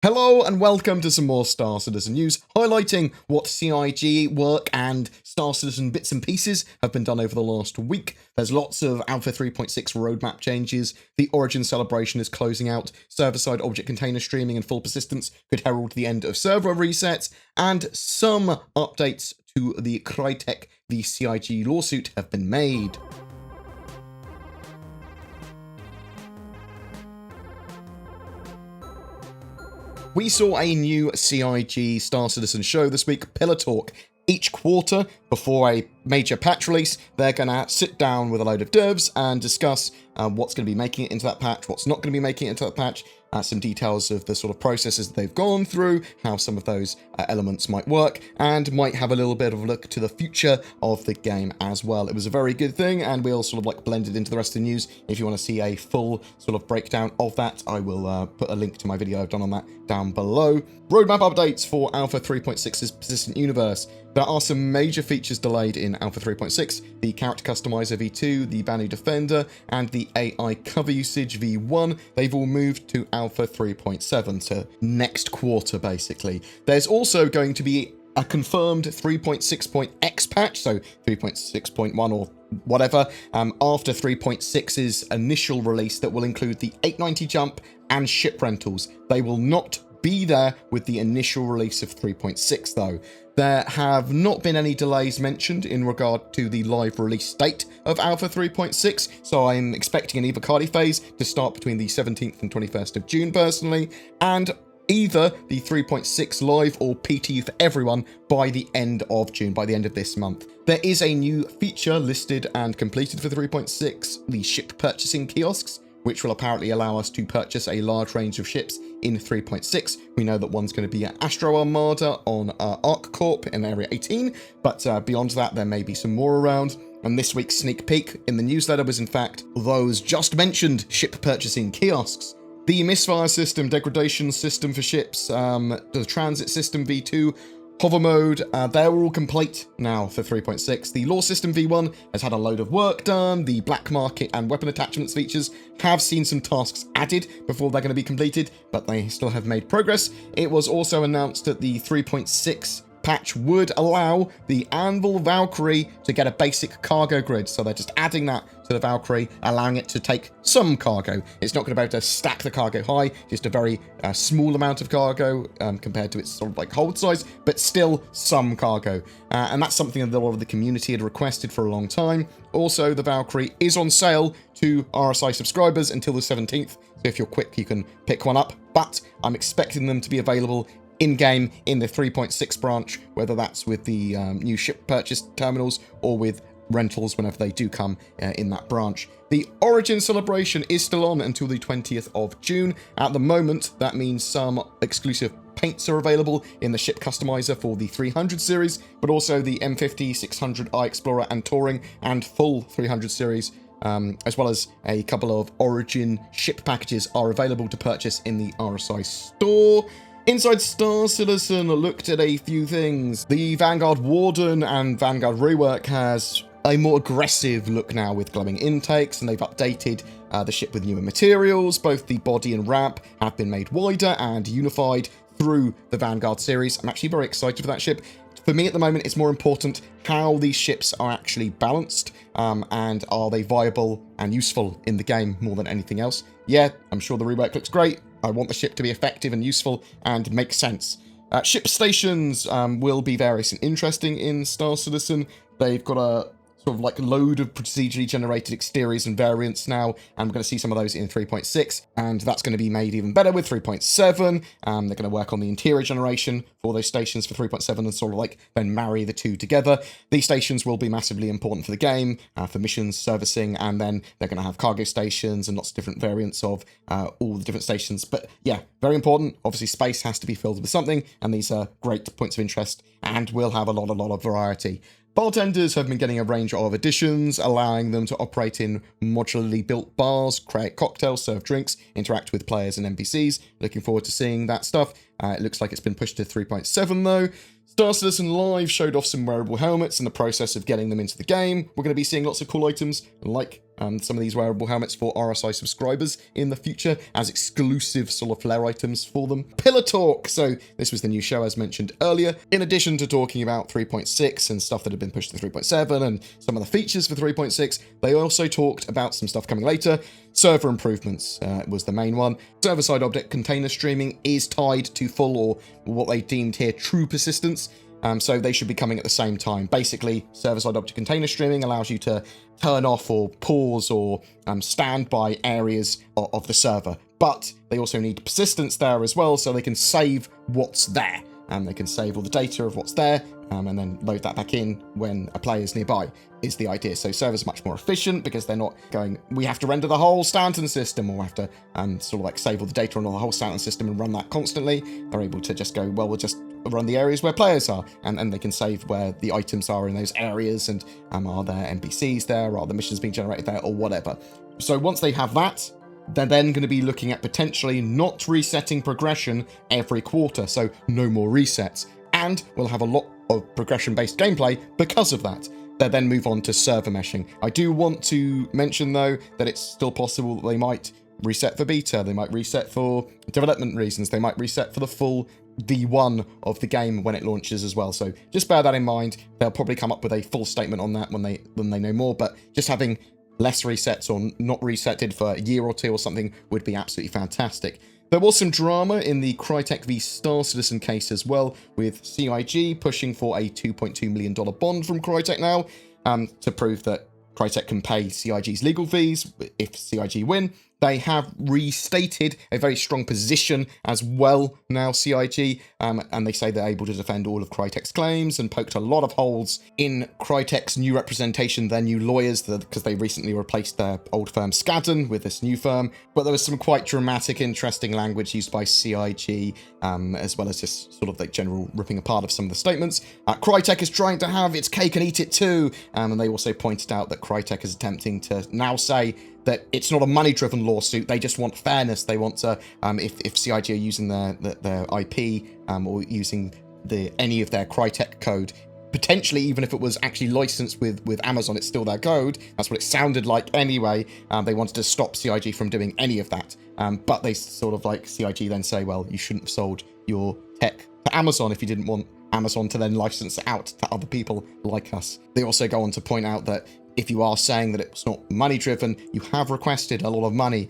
Hello and welcome to some more Star Citizen news, highlighting what CIG work and Star Citizen bits and pieces have been done over the last week. There's lots of Alpha 3.6 roadmap changes, the Origin celebration is closing out, server-side object container streaming and full persistence could herald the end of server resets, and some updates to the Crytek v CIG lawsuit have been made. We saw a new CIG Star Citizen show this week, Pillar Talk. Each quarter, before a major patch release, they're going to sit down with a load of devs and discuss what's going to be making it into that patch, what's not going to be making it into that patch, some details of the sort of processes that they've gone through, how some of those elements might work, and might have a little bit of a look to the future of the game as well. It was a very good thing, and we'll sort of like blend it into the rest of the news. If you want to see a full sort of breakdown of that, I will put a link to my video I've done on that down below. Roadmap updates for Alpha 3.6's Persistent Universe. There are some major features delayed in Alpha 3.6, the Character Customizer v2, the Banu Defender, and the AI Cover Usage v1. They've all moved to Alpha 3.7, so next quarter basically. There's also going to be a confirmed 3.6.x patch, so 3.6.1 or whatever, after 3.6's initial release that will include the 890 jump and ship rentals. They will not be there with the initial release of 3.6 though. There have not been any delays mentioned in regard to the live release date of Alpha 3.6, so I'm expecting an Evocati phase to start between the 17th and 21st of June personally, and either the 3.6 live or PT for everyone by the end of June, by the end of this month. There is a new feature listed and completed for 3.6, the ship purchasing kiosks, which will apparently allow us to purchase a large range of ships in 3.6. We know that one's going to be at Astro Armada on Arc Corp in Area 18, but beyond that, there may be some more around. And this week's sneak peek in the newsletter was in fact those just mentioned ship purchasing kiosks. The misfire system, degradation system for ships, the transit system v2, hover mode, they're all complete now for 3.6. The law system v1 has had a load of work done. The black market and weapon attachments features have seen some tasks added before they're going to be completed, but they still have made progress. It was also announced that the 3.6 patch would allow the Anvil Valkyrie to get a basic cargo grid, so they're just adding that to the Valkyrie, allowing it to take some cargo. It's not going to be able to stack the cargo high, just a very small amount of cargo compared to its sort of like hold size, but still some cargo. And that's something that a lot of the community had requested for a long time. Also, the Valkyrie is on sale to RSI subscribers until the 17th, so if you're quick, you can pick one up, but I'm expecting them to be available in-game in the 3.6 branch, whether that's with the new ship purchase terminals or with rentals whenever they do come in that branch. The Origin celebration is still on until the 20th of June. At the moment, that means some exclusive paints are available in the ship customizer for the 300 series, but also the M50, 600i Explorer and Touring and full 300 series, as well as a couple of Origin ship packages are available to purchase in the RSI store. Inside Star Citizen looked at a few things. The Vanguard Warden and Vanguard Rework has a more aggressive look now with glowing intakes, and they've updated the ship with newer materials. Both the body and ramp have been made wider and unified through the Vanguard series. I'm actually very excited for that ship. For me at the moment, it's more important how these ships are actually balanced and are they viable and useful in the game more than anything else. Yeah, I'm sure the rework looks great. I want the ship to be effective and useful and make sense. Ship stations will be various and interesting in Star Citizen. They've got a sort of like load of procedurally generated exteriors and variants now, and we're going to see some of those in 3.6, and that's going to be made even better with 3.7. They're going to work on the interior generation for those stations for 3.7 and sort of like then marry the two together. These stations will be massively important for the game, for missions, servicing, and then they're going to have cargo stations and lots of different variants of all the different stations. But yeah, very important. Obviously, space has to be filled with something, and these are great points of interest, and will have a lot of variety. Bartenders have been getting a range of additions, allowing them to operate in modularly built bars, create cocktails, serve drinks, interact with players and NPCs. Looking forward to seeing that stuff. It looks like it's been pushed to 3.7 though. Star Citizen Live showed off some wearable helmets in the process of getting them into the game. We're going to be seeing lots of cool items like some of these wearable helmets for RSI subscribers in the future as exclusive solar flare items for them. Pillar Talk. So this was the new show as mentioned earlier. In addition to talking about 3.6 and stuff that had been pushed to 3.7 and some of the features for 3.6, they also talked about some stuff coming later. Server improvements was the main one. Server-side object container streaming is tied to full, or what they deemed here, true persistence. So they should be coming at the same time. Basically, server-side object container streaming allows you to turn off or pause or stand by areas of the server. But they also need persistence there as well, so they can save what's there. They can save all the data of what's there, and then load that back in when a player's nearby, is the idea. So servers much more efficient because they're not going, we have to render the whole Stanton system, or we have to sort of like save all the data on the whole Stanton system and run that constantly. They're able to just go, well, we'll just run the areas where players are, and they can save where the items are in those areas, and are there NPCs there, are the missions being generated there, or whatever. So once they have that, they're then going to be looking at potentially not resetting progression every quarter, so no more resets. And we'll have a lot of progression-based gameplay because of that. They'll then move on to server meshing. I do want to mention, though, that it's still possible that they might reset for beta, they might reset for development reasons, they might reset for the full V1 of the game when it launches as well. So just bear that in mind. They'll probably come up with a full statement on that when they know more, but just having less resets or not resetted for a year or two or something would be absolutely fantastic. There was some drama in the Crytek v Star Citizen case as well, with CIG pushing for a $2.2 million bond from Crytek now to prove that Crytek can pay CIG's legal fees if CIG win. They have restated a very strong position as well now, CIG, and they say they're able to defend all of Crytek's claims and poked a lot of holes in Crytek's new representation, their new lawyers, because they recently replaced their old firm Skadden with this new firm. But there was some quite dramatic, interesting language used by CIG, as well as just sort of like general ripping apart of some of the statements. Crytek is trying to have its cake and eat it too, and they also pointed out that Crytek is attempting to now say that it's not a money-driven lawsuit. They just want fairness. They want to, if CIG are using their IP or using any of their Crytek code, potentially even if it was actually licensed with Amazon, it's still their code. That's what it sounded like anyway. They wanted to stop CIG from doing any of that. But they sort of like CIG then say, well, you shouldn't have sold your tech to Amazon if you didn't want Amazon to then license it out to other people like us. They also go on to point out that if you are saying that it's not money-driven, you have requested a lot of money.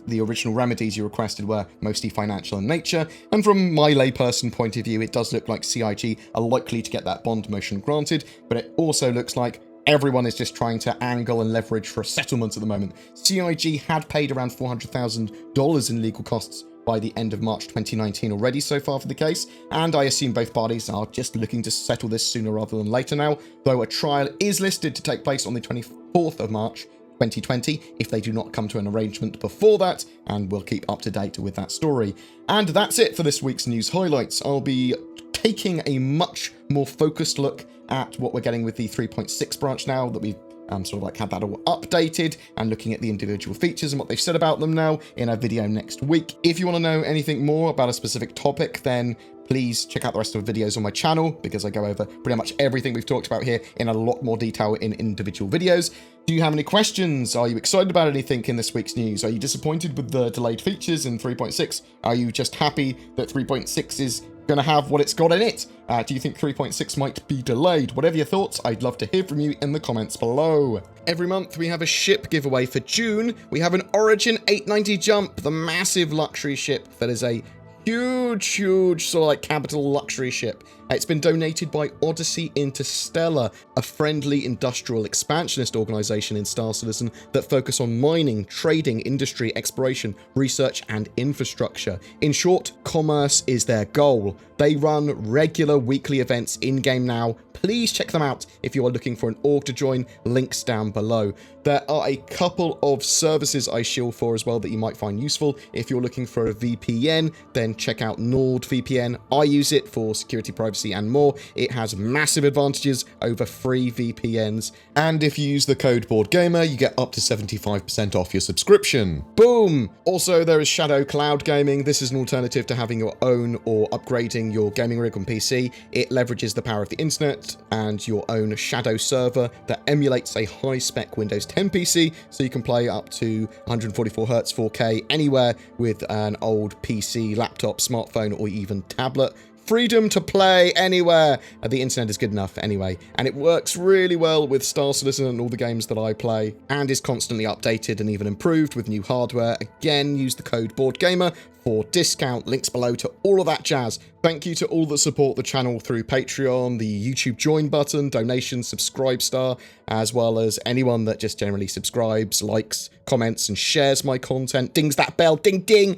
The original remedies you requested were mostly financial in nature, and from my layperson point of view, it does look like CIG are likely to get that bond motion granted, but it also looks like everyone is just trying to angle and leverage for a settlement at the moment. CIG had paid around $400,000 in legal costs by the end of March 2019 already so far for the case, and I assume both parties are just looking to settle this sooner rather than later now, though a trial is listed to take place on the 24th of March 2020 if they do not come to an arrangement before that, and we'll keep up to date with that story. And that's it for this week's news highlights. I'll be taking a much more focused look at what we're getting with the 3.6 branch now that we've sort of like had that all updated, and looking at the individual features and what they've said about them now in a video next week. If you want to know anything more about a specific topic, then please check out the rest of the videos on my channel, because I go over pretty much everything we've talked about here in a lot more detail in individual videos. Do you have any questions? Are you excited about anything in this week's news? Are you disappointed with the delayed features in 3.6? Are you just happy that 3.6 is going to have what it's got in it? Do you think 3.6 might be delayed? Whatever your thoughts, I'd love to hear from you in the comments below. Every month we have a ship giveaway. For June, we have an Origin 890 Jump, the massive luxury ship that is a huge sort of like capital luxury ship. It's been donated by Odyssey Interstellar, a friendly industrial expansionist organization in Star Citizen that focus on mining, trading, industry, exploration, research, and infrastructure. In short, commerce is their goal. They run regular weekly events in-game now. Please check them out if you are looking for an org to join, links down below. There are a couple of services I shield for as well that you might find useful. If you're looking for a VPN, then check out NordVPN. I use it for security, privacy, privacy, and more. It has massive advantages over free VPNs. And if you use the code BoredGamer, you get up to 75% off your subscription. Boom! Also, there is Shadow Cloud Gaming. This is an alternative to having your own or upgrading your gaming rig on PC. It leverages the power of the internet and your own Shadow server that emulates a high-spec Windows 10 PC, so you can play up to 144Hz 4K anywhere with an old PC, laptop, smartphone, or even tablet. Freedom to play anywhere. The internet is good enough anyway, and it works really well with Star Citizen and all the games that I play, and is constantly updated and even improved with new hardware. Again, use the code BoredGamer for discount. Links below to all of that jazz. Thank you to all that support the channel through Patreon, the YouTube join button, donations, subscribe star, as well as anyone that just generally subscribes, likes, comments, and shares my content. Dings that bell, ding ding.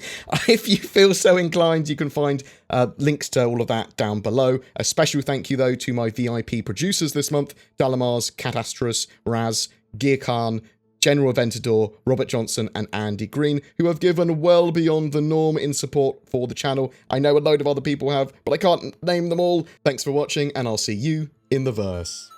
If you feel so inclined, you can find links to all of that down below. A special thank you, though, to my VIP producers this month, Dalamars, Catastros, Raz, Gear Khan, General Aventador, Robert Johnson, and Andy Green, who have given well beyond the norm in support for the channel. I know a load of other people have, but I can't name them all. Thanks for watching, and I'll see you in the verse.